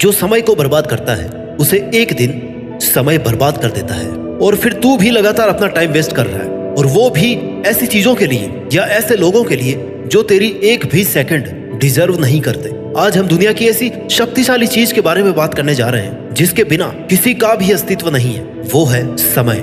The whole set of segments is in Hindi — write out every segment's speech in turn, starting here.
जो समय को बर्बाद करता है उसे एक दिन समय बर्बाद कर देता है। और फिर तू भी लगातार अपना टाइम वेस्ट कर रहा है, और वो भी ऐसी चीजों के लिए या ऐसे लोगों के लिए जो तेरी एक भी सेकंड डिजर्व नहीं करते। आज हम दुनिया की ऐसी शक्तिशाली चीज के बारे में बात करने जा रहे हैं जिसके बिना किसी का भी अस्तित्व नहीं है। वो है समय।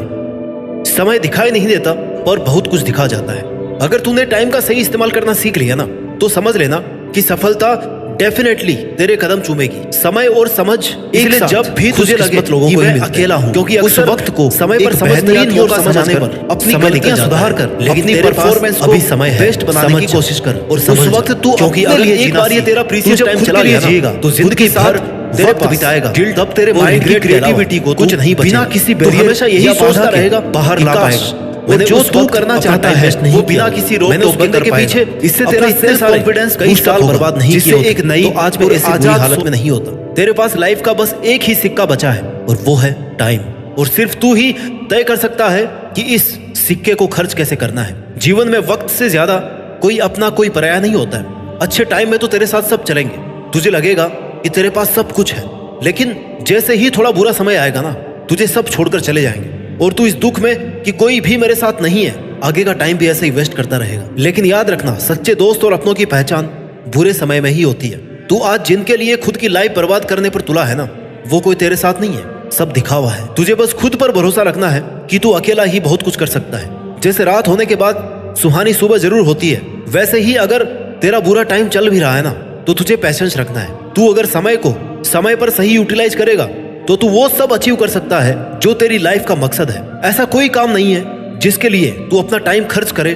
समय दिखाई नहीं देता और बहुत कुछ दिखा जाता है। अगर तूने टाइम का सही इस्तेमाल करना सीख लिया ना, तो समझ लेना कि सफलता डेफिनेटली तेरे कदम चूमेगी। समय और समझ, इसलिए जब भी तुझे लगे लोगों को मैं अकेला हूं, क्योंकि उस वक्त को समय पर समझदारी और समझाने पर अपनी गलतियां सुधार कर, लेकिन तेरे परफॉर्मेंस को भी समय है बेस्ट बनाने की कोशिश कर। और उस वक्त तू, क्योंकि अगर एक बार ये तेरा प्रीशियस टाइम चला जाएगा तो जिंदगी भर तेरे वक्त बिताएगा, तब तेरे माइंड की क्रिएटिविटी को कुछ नहीं बचेगा। बिना किसी बैरियर, हमेशा यही सोचता रहेगा बाहर ला पाएगा। मैंने जो तू करना चाहता है वो बिना किसी रोक टोक के पीछे, इससे तेरा सेल्फ कॉन्फिडेंस कई साल बर्बाद नहीं किया, एक नई तो आज में ऐसी बुरी हालत में नहीं होता। तेरे पास लाइफ का बस एक ही सिक्का बचा है और वो है टाइम। और सिर्फ तू ही तय कर सकता है कि इस सिक्के को खर्च कैसे करना है। जीवन में वक्त से ज्यादा कोई अपना कोई पराया नहीं होता है। अच्छे टाइम में तो तेरे साथ सब चलेंगे, तुझे लगेगा कि तेरे पास सब कुछ है, लेकिन जैसे ही थोड़ा बुरा समय आएगा ना, तुझे सब छोड़कर चले जाएंगे और तू इस दुख में कि कोई भी मेरे साथ नहीं है, आगे का टाइम भी ऐसे ही वेस्ट करता रहेगा। लेकिन याद रखना, सच्चे दोस्त और अपनों की पहचान बुरे समय में ही होती है। तू आज जिनके लिए खुद की लाइफ बर्बाद करने पर तुला है ना, वो कोई तेरे साथ नहीं है, सब दिखावा है। तुझे बस खुद पर भरोसा रखना है कि तू अकेला ही बहुत कुछ कर सकता है। जैसे रात होने के बाद सुहानी सुबह जरूर होती है, वैसे ही अगर तेरा बुरा टाइम चल भी रहा है ना, तो तुझे पैशेंस रखना है। तू अगर समय को समय पर सही यूटिलाइज करेगा तो तू वो सब अचीव कर सकता है जो तेरी लाइफ का मकसद है। ऐसा कोई काम नहीं है जिसके लिए तू अपना टाइम खर्च करे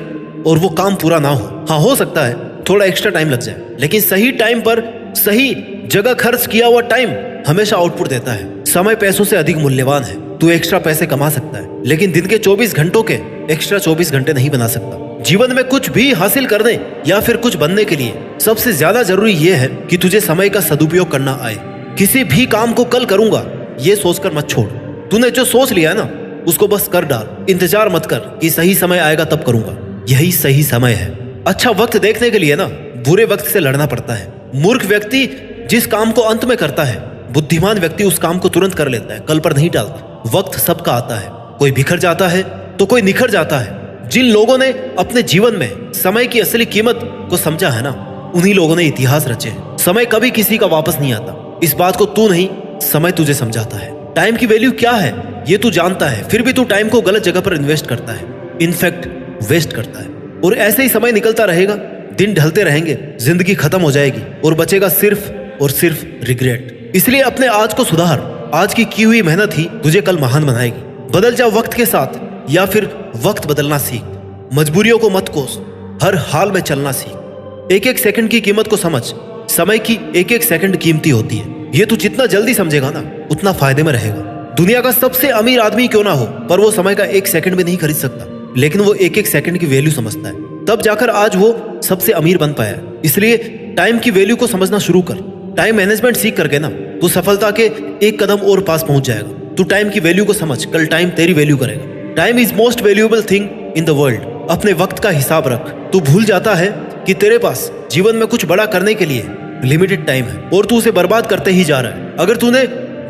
और वो काम पूरा ना हो। हाँ, हो सकता है थोड़ा एक्स्ट्रा टाइम लग जाए, लेकिन सही टाइम पर सही जगह खर्च किया हुआ टाइम हमेशा आउटपुट देता है। समय पैसों से अधिक मूल्यवान है। तू एक्स्ट्रा पैसे कमा सकता है, लेकिन दिन के 24 घंटों के एक्स्ट्रा 24 घंटे नहीं बना सकता। जीवन में कुछ भी हासिल करने या फिर कुछ बनने के लिए सबसे ज्यादा जरूरी यह है कि तुझे समय का सदुपयोग करना आए। किसी भी काम को कल करूंगा ये सोचकर मत छोड़। तूने जो सोच लिया है ना, उसको बस कर डाल। इंतजार मत कर कि सही समय आएगा तब करूंगा। यही सही समय है। अच्छा वक्त देखने के लिए ना बुरे वक्त से लड़ना पड़ता है। मूर्ख व्यक्ति जिस काम को अंत में करता है, बुद्धिमान व्यक्ति उस काम को तुरंत कर लेता है, कल पर नहीं टालता। वक्त सबका आता है, कोई बिखर जाता है तो कोई निखर जाता है। जिन लोगों ने अपने जीवन में समय की असली कीमत को समझा है ना, उन्हीं लोगों ने इतिहास रचे हैं। समय कभी किसी का वापस नहीं आता। इस बात को तू नहीं, समय तुझे समझाता है। टाइम की वैल्यू क्या है ये तू जानता है, फिर भी तू टाइम को गलत जगह पर इन्वेस्ट करता है, इनफैक्ट वेस्ट करता है। और ऐसे ही समय निकलता रहेगा, दिन ढलते रहेंगे, जिंदगी खत्म हो जाएगी और बचेगा सिर्फ और सिर्फ रिग्रेट। इसलिए अपने आज को सुधार। आज की हुई मेहनत ही तुझे कल महान बनाएगी। बदल जा वक्त के साथ या फिर वक्त बदलना सीख। मजबूरियों को मत कोस, हर हाल में चलना सीख। एक एक सेकंड की कीमत को समझ। समय की एक एक सेकंड कीमती होती है। ये तू जितना जल्दी समझेगा ना, उतना फायदे में रहेगा। दुनिया का सबसे अमीर आदमी क्यों ना हो, पर वो समय का एक सेकंड भी नहीं खरीद सकता, लेकिन वो एक एक सेकंड की वैल्यू समझता है। तब जाकर आज वो सबसे अमीर बन पाया। इसलिए टाइम की वैल्यू को समझना शुरू कर। टाइम मैनेजमेंट सीख करके ना तू सफलता के एक कदम और पास पहुंच जाएगा। तू टाइम की वैल्यू को समझ, कल टाइम तेरी वैल्यू करेगा। Time is most valuable thing in the world. अपने वक्त का हिसाब रख। तू भूल जाता है कि तेरे पास जीवन में कुछ बड़ा करने के लिए लिमिटेड टाइम है और तू उसे बर्बाद करते ही जा रहा है। अगर तूने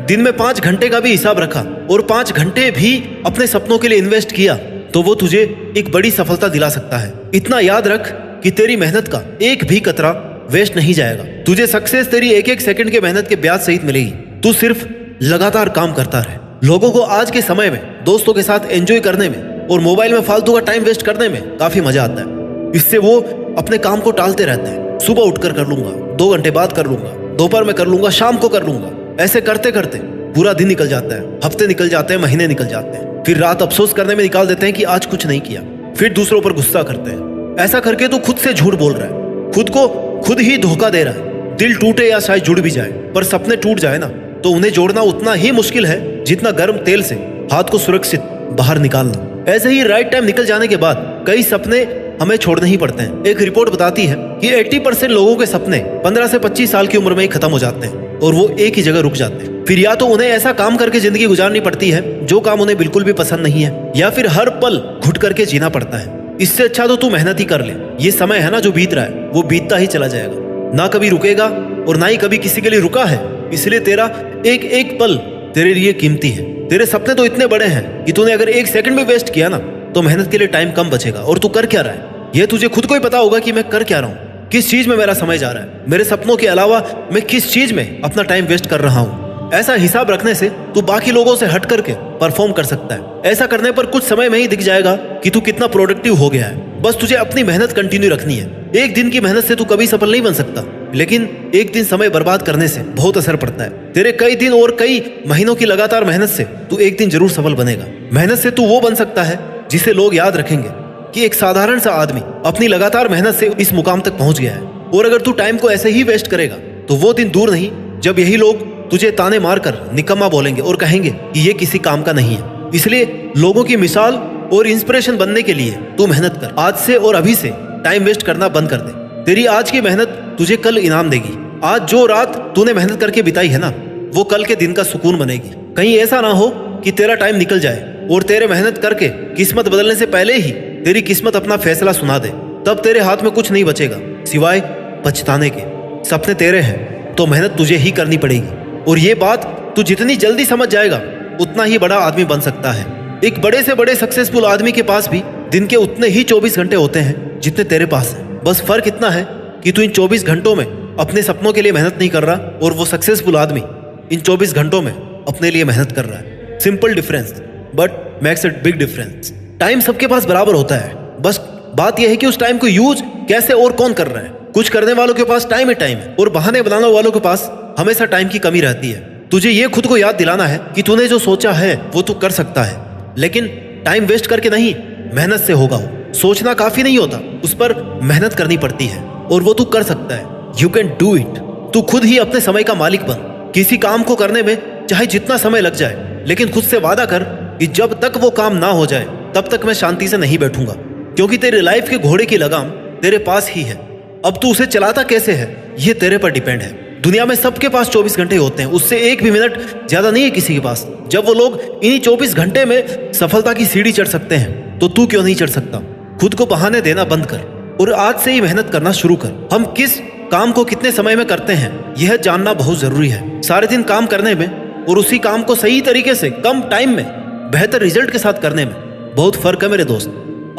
दिन में 5 घंटे का भी हिसाब रखा और 5 घंटे भी अपने सपनों के लिए इन्वेस्ट किया, तो वो तुझे एक बड़ी सफलता दिला सकता है। इतना याद रख कि तेरी मेहनत का एक भी कतरा वेस्ट नहीं जाएगा। तुझे सक्सेस तेरी एक एक सेकंड के मेहनत के ब्याज सहित मिलेगी। तू सिर्फ लगातार काम करता रहे। लोगों को आज के समय में दोस्तों के साथ एंजॉय करने में और मोबाइल में फालतू का टाइम वेस्ट करने में काफी मजा आता है। इससे वो अपने काम को टालते रहते हैं। सुबह उठकर कर लूंगा, 2 घंटे बाद कर लूंगा, दोपहर में कर लूंगा, शाम को कर लूंगा। ऐसे करते करते पूरा दिन निकल जाता है, हफ्ते निकल जाते हैं, महीने निकल जाते हैं। फिर रात अफसोस करने में निकाल देते हैं कि आज कुछ नहीं किया। फिर दूसरों पर गुस्सा करते हैं। ऐसा करके तू खुद से झूठ बोल रहा है, खुद को खुद ही धोखा दे रहा है। दिल टूटे या शायद जुड़ भी जाए, पर सपने टूट जाए ना, तो उन्हें जोड़ना उतना ही मुश्किल है जितना गर्म तेल से हाथ को सुरक्षित बाहर निकालना। ऐसे ही राइट टाइम निकल जाने के बाद कई सपने हमें छोड़ने ही पड़ते हैं। एक रिपोर्ट बताती है कि 80% लोगों के सपने 15 से 25 साल की उम्र में ही खत्म हो जाते हैं और वो एक ही जगह रुक जाते हैं। फिर या तो उन्हें ऐसा काम करके जिंदगी गुजारनी पड़ती है जो काम उन्हें बिल्कुल भी पसंद नहीं है, या फिर हर पल घुट करके जीना पड़ता है। इससे अच्छा तो तू मेहनत ही कर ले। ये समय है ना जो बीत रहा है, वो बीतता ही चला जाएगा, ना कभी रुकेगा और ना ही कभी किसी के लिए रुका है। इसलिए तेरा एक एक पल तेरे लिए कीमती है। तेरे सपने तो इतने बड़े हैं कि तूने अगर 1 सेकंड भी वेस्ट किया ना तो मेहनत के लिए टाइम कम बचेगा। और तू कर क्या रहा है यह तुझे खुद को ही पता होगा कि मैं कर क्या रहा हूँ, किस चीज में मेरा समय जा रहा है, मेरे सपनों के अलावा मैं किस चीज में अपना टाइम वेस्ट कर रहा हूँ। ऐसा हिसाब रखने से तू बाकी लोगों से हट करके परफॉर्म कर सकता है। ऐसा करने पर कुछ समय में ही दिख जाएगा कि तू कितना प्रोडक्टिव हो गया है। बस तुझे अपनी मेहनत कंटिन्यू रखनी है। एक दिन की मेहनत से तू कभी सफल नहीं बन सकता, लेकिन एक दिन समय बर्बाद करने से बहुत असर पड़ता है। तेरे कई दिन और कई महीनों की लगातार मेहनत से तू एक दिन जरूर सफल बनेगा। मेहनत से तू वो बन सकता है जिसे लोग याद रखेंगे कि एक साधारण सा आदमी अपनी लगातार मेहनत से इस मुकाम तक पहुंच गया है। और अगर तू टाइम को ऐसे ही वेस्ट करेगा तो वो दिन दूर नहीं जब यही लोग तुझे ताने मारकर निकम्मा बोलेंगे और कहेंगे कि ये किसी काम का नहीं है। इसलिए लोगों की मिसाल और इंस्पिरेशन बनने के लिए तू मेहनत कर। आज से और अभी से टाइम वेस्ट करना बंद कर दे। तेरी आज की मेहनत तुझे कल इनाम देगी। आज जो रात तूने मेहनत करके बिताई है ना वो कल के दिन का सुकून बनेगी। कहीं ऐसा ना हो कि तेरा टाइम निकल जाए और तेरे मेहनत करके किस्मत बदलने से पहले ही तेरी किस्मत अपना फैसला सुना दे। तब तेरे हाथ में कुछ नहीं बचेगा सिवाय पछताने के। सपने तेरे हैं तो मेहनत तुझे ही करनी पड़ेगी। और ये बात तू जितनी जल्दी समझ जाएगा उतना ही बड़ा आदमी बन सकता है। एक बड़े से बड़े सक्सेसफुल आदमी के पास भी दिन के उतने ही 24 घंटे होते हैं जितने तेरे पास है। बस फर्क इतना है कि तू इन 24 घंटों में अपने सपनों के लिए मेहनत नहीं कर रहा और वो सक्सेसफुल आदमी इन 24 घंटों में अपने लिए मेहनत कर रहा है। Simple difference but makes it big difference. Time सबके पास बराबर होता है, बस बात यह है कि उस टाइम को यूज कैसे और कौन कर रहा है। कुछ करने वालों के पास टाइम है और बहाने बनाने वालों के पास हमेशा टाइम की कमी रहती है। तुझे ये खुद को याद दिलाना है कि तूने जो सोचा है वो तू कर सकता है, लेकिन टाइम वेस्ट करके नहीं, मेहनत से होगा। सोचना काफी नहीं होता, उस पर मेहनत करनी पड़ती है और वो तू कर सकता है। You can do it. तू खुद ही अपने समय का मालिक बन। किसी काम को करने में चाहे जितना समय लग जाए, लेकिन खुद से वादा कर कि जब तक वो काम ना हो जाए तब तक मैं शांति से नहीं बैठूंगा, क्योंकि तेरे लाइफ के घोड़े की लगाम तेरे पास ही है। अब तू उसे चलाता कैसे है ये तेरे पर डिपेंड है। दुनिया में सबके पास 24 घंटे होते हैं, उससे एक भी मिनट ज्यादा नहीं है किसी के पास। जब वो लोग इन्हीं 24 घंटे में सफलता की सीढ़ी चढ़ सकते हैं तो तू क्यों नहीं चढ़ सकता। खुद को बहाने देना बंद कर और आज से ही मेहनत करना शुरू कर। हम किस काम को कितने समय में करते हैं यह जानना बहुत जरूरी है। सारे दिन काम करने में और उसी काम को सही तरीके से कम टाइम में बेहतर रिजल्ट के साथ करने में बहुत फर्क है मेरे दोस्त।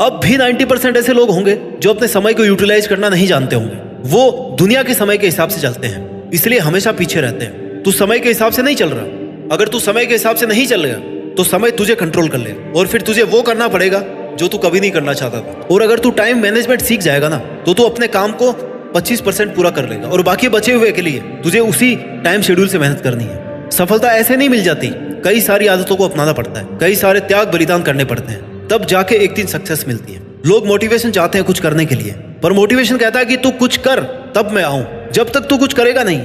अब भी 90% ऐसे लोग होंगे जो अपने समय को यूटिलाइज करना नहीं जानते होंगे। वो दुनिया के समय के हिसाब से चलते हैं, इसलिए हमेशा पीछे रहते हैं। तू समय के हिसाब से नहीं चल रहा। अगर तू समय के हिसाब से नहीं चल रहा तो समय तुझे कंट्रोल कर लेगा और फिर तुझे वो करना पड़ेगा जो तू कभी नहीं करना चाहता था। और अगर तू टाइम मैनेजमेंट सीख जाएगा ना तो तू अपने काम को 25% पूरा कर लेगा और बाकी बचे हुए के लिए तुझे उसी टाइम शेड्यूल से मेहनत करनी है। सफलता ऐसे नहीं मिल जाती, कई सारी आदतों को अपनाना पड़ता है, कई सारे त्याग बलिदान करने पड़ते हैं, तब जाके एक दिन सक्सेस मिलती है। लोग मोटिवेशन चाहते हैं कुछ करने के लिए, पर मोटिवेशन कहता है कि तू कुछ कर तब मैं आऊं। जब तक तू कुछ करेगा नहीं,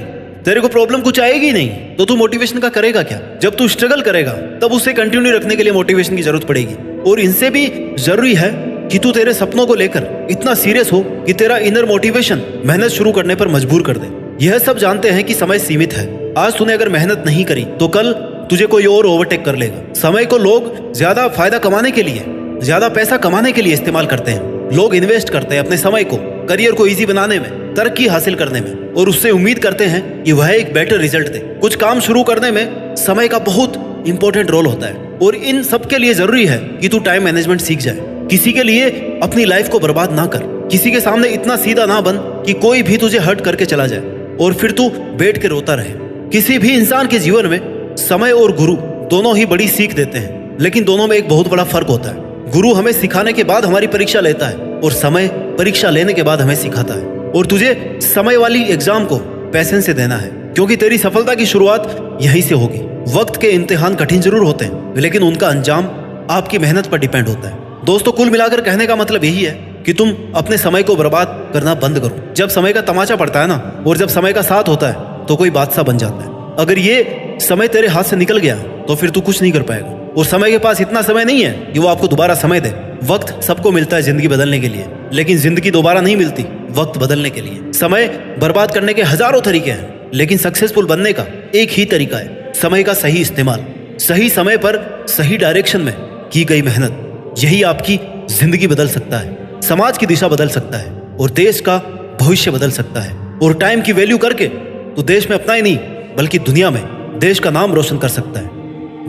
तेरे को प्रॉब्लम कुछ आएगी नहीं, तो तू मोटिवेशन का करेगा क्या। जब तू स्ट्रगल करेगा तब उसे कंटिन्यू रखने के लिए मोटिवेशन की जरूरत पड़ेगी। और इनसे भी जरूरी है कि तू तेरे सपनों को लेकर इतना सीरियस हो कि तेरा इनर मोटिवेशन मेहनत शुरू करने पर मजबूर कर दे। यह सब जानते हैं कि समय सीमित है। आज तूने अगर मेहनत नहीं करी तो कल तुझे कोई और ओवरटेक कर लेगा। समय को लोग ज्यादा फायदा कमाने के लिए, ज्यादा पैसा कमाने के लिए इस्तेमाल करते हैं। लोग इन्वेस्ट करते हैं अपने समय को करियर को इजी बनाने में, तरक्की हासिल करने में, और उससे उम्मीद करते हैं कि वह एक बेटर रिजल्ट दे। कुछ काम शुरू करने में समय का बहुत इंपॉर्टेंट रोल होता है और इन सब के लिए जरूरी है कि तू टाइम मैनेजमेंट सीख जाए। किसी के लिए अपनी लाइफ को बर्बाद ना कर। किसी के सामने इतना सीधा ना बन कि कोई भी तुझे हर्ट करके चला जाए और फिर तू बैठ के रोता रहे। किसी भी इंसान के जीवन में समय और गुरु दोनों ही बड़ी सीख देते हैं, लेकिन दोनों में एक बहुत बड़ा फर्क होता है। गुरु हमें सिखाने के बाद हमारी परीक्षा लेता है और समय परीक्षा लेने के बाद हमें सिखाता है। और तुझे समय वाली एग्जाम को पैशन से देना है, क्योंकि तेरी सफलता की शुरुआत यहीं से होगी। वक्त के इम्तिहान कठिन जरूर होते हैं, लेकिन उनका अंजाम आपकी मेहनत पर डिपेंड होता है। दोस्तों, कुल मिलाकर कहने का मतलब यही है कि तुम अपने समय को बर्बाद करना बंद करो। जब समय का तमाचा पड़ता है ना, और जब समय का साथ होता है तो कोई बादशाह बन जाता है। अगर ये समय तेरे हाथ से निकल गया तो फिर तू कुछ नहीं कर पाएगा। और समय के पास इतना समय नहीं है कि वो आपको दोबारा समय दे। वक्त सबको मिलता है जिंदगी बदलने के लिए, लेकिन जिंदगी दोबारा नहीं मिलती वक्त बदलने के लिए। समय बर्बाद करने के हजारों तरीके हैं, लेकिन सक्सेसफुल बनने का एक ही तरीका है, समय का सही इस्तेमाल। सही समय पर सही डायरेक्शन में की गई मेहनत, यही आपकी जिंदगी बदल सकता है, समाज की दिशा बदल सकता है और देश का भविष्य बदल सकता है। और टाइम की वैल्यू करके तो देश में अपना ही नहीं बल्कि दुनिया में देश का नाम रोशन कर सकता है।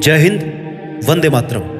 जय हिंद, वंदे मातरम।